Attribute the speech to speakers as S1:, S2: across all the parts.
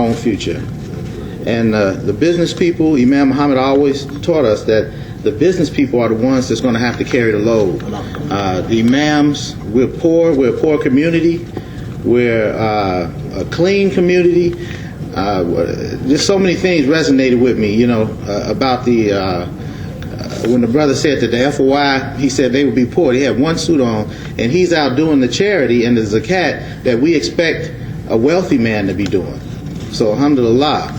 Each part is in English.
S1: own future. And the business people, Imam Muhammad always taught us that the business people are the ones that's going to have to carry the load. The imams, we're a poor community, we're a clean community. Just so many things resonated with me, about the when the brother said that the FOI, he said they would be poor. They had one suit on, and he's out doing the charity and the zakat that we expect a wealthy man to be doing. So alhamdulillah,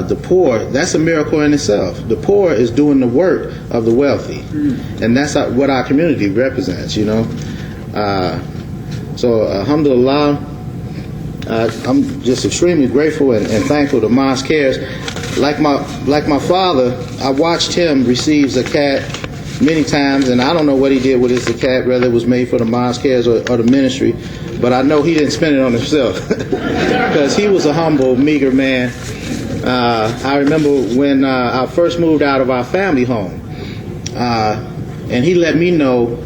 S1: the poor, that's a miracle in itself. The poor is doing the work of the wealthy, and that's what our community represents. So alhamdulillah, I'm just extremely grateful and thankful to Mosque Cares. Like my father, I watched him receive zakat many times, and I don't know what he did with his zakat, whether it was made for the Mosque Cares or the ministry, but I know he didn't spend it on himself because he was a humble, meager man. I remember when I first moved out of our family home, and he let me know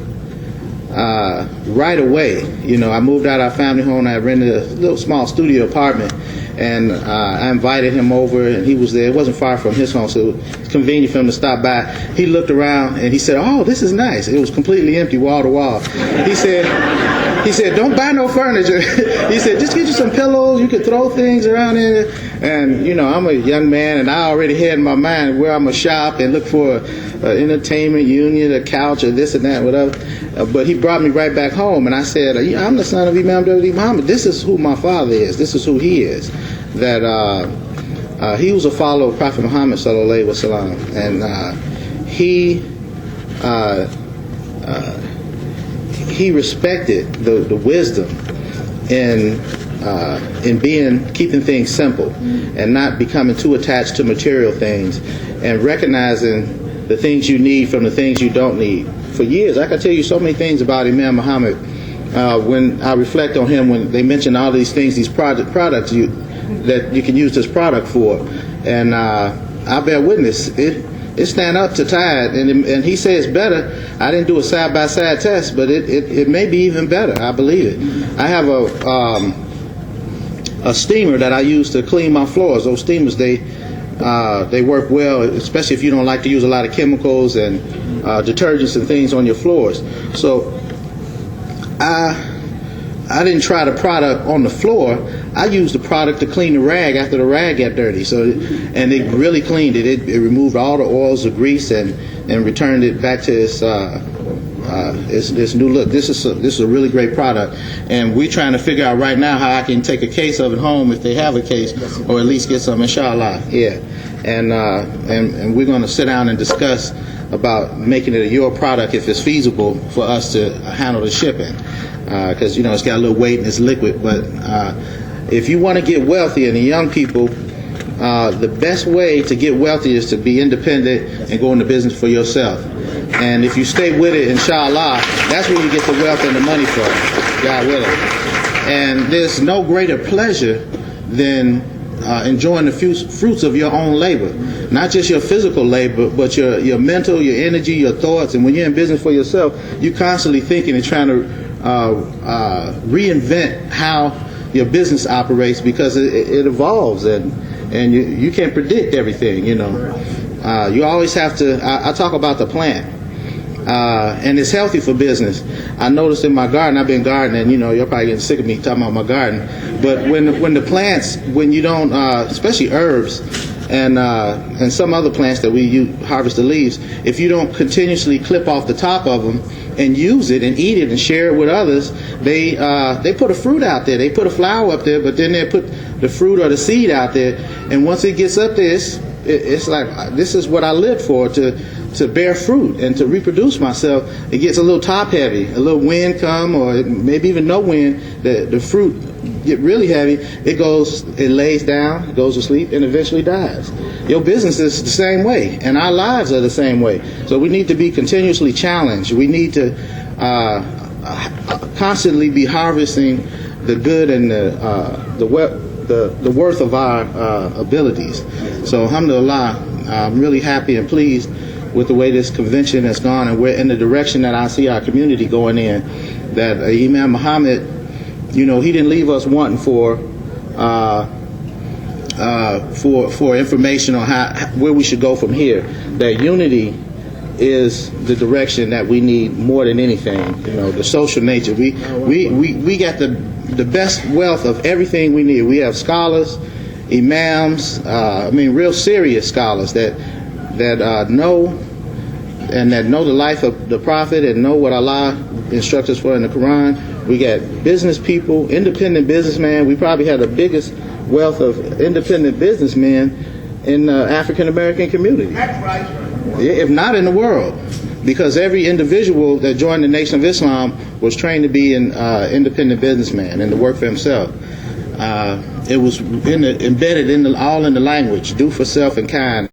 S1: right away. I moved out of our family home. I rented a little small studio apartment, and I invited him over, and he was there. It wasn't far from his home, so it's convenient for him to stop by. He looked around, and he said, "Oh, this is nice." It was completely empty, wall to wall. He said, "Don't buy no furniture." He said, "Just get you some pillows. You can throw things around in it." And I'm a young man, and I already had in my mind where I'm gonna shop and look for an entertainment union, a couch, or this and that, whatever. But he brought me right back home, and I said, "I'm the son of Imam Muhammad. This is who my father is. This is who he is." That he was a follower of Prophet Muhammad sallallahu alaihi wasallam, and he respected the wisdom in keeping things simple and not becoming too attached to material things, and recognizing the things you need from the things you don't need. For years, I can tell you so many things about Imam Muhammad. When I reflect on him, when they mention all these things, these products that you can use this product for, and I bear witness, it stand up to tide, and he says better. I didn't do a side-by-side test, but it may be even better. I believe it. I have a steamer that I use to clean my floors. Those steamers, they work well, especially if you don't like to use a lot of chemicals and detergents and things on your floors. So I didn't try the product on the floor. I used the product to clean the rag after the rag got dirty. And it really cleaned it. It removed all the oils, the grease, and returned it back to its new look. This is a really great product, and we're trying to figure out right now how I can take a case of it home if they have a case, or at least get some, inshallah. Yeah, and we're going to sit down and discuss about making it a your product if it's feasible for us to handle the shipping, because it's got a little weight and it's liquid. But if you want to get wealthy, and the young people, the best way to get wealthy is to be independent and go into business for yourself. And if you stay with it, inshallah, that's where you get the wealth and the money from, God willing. And there's no greater pleasure than enjoying the fruits of your own labor. Not just your physical labor, but your mental, your energy, your thoughts. And when you're in business for yourself, you're constantly thinking and trying to reinvent how your business operates, because it evolves, and you can't predict everything. You always have to. I talk about the plant. And it's healthy for business. I noticed in my garden, I've been gardening, you're probably getting sick of me talking about my garden, but when the plants, when you don't, especially herbs and some other plants that we harvest the leaves, if you don't continuously clip off the top of them and use it and eat it and share it with others, they put a fruit out there, they put a flower up there, but then they put the fruit or the seed out there, and once it gets up there, it's like, this is what I lived for, to bear fruit and to reproduce myself. It gets a little top heavy, a little wind come, or maybe even no wind, the fruit get really heavy, it lays down, it goes to sleep, and eventually dies. Your business is the same way, and our lives are the same way. So we need to be continuously challenged. We need to constantly be harvesting the good and the worth of our abilities. So alhamdulillah, I'm really happy and pleased with the way this convention has gone, and we're in the direction that I see our community going in. That Imam Muhammad, he didn't leave us wanting for for information on where we should go from here. That unity is the direction that we need more than anything. You know, the social nature. We got the best wealth of everything we need. We have scholars, imams, real serious scholars that know the life of the Prophet and know what Allah instructs us for in the Quran. We got business people, independent businessmen. We probably have the biggest wealth of independent businessmen in the African American community. That's right. If not in the world, because every individual that joined the Nation of Islam was trained to be an independent businessman and to work for himself. It was embedded all in the language: do for self and kind.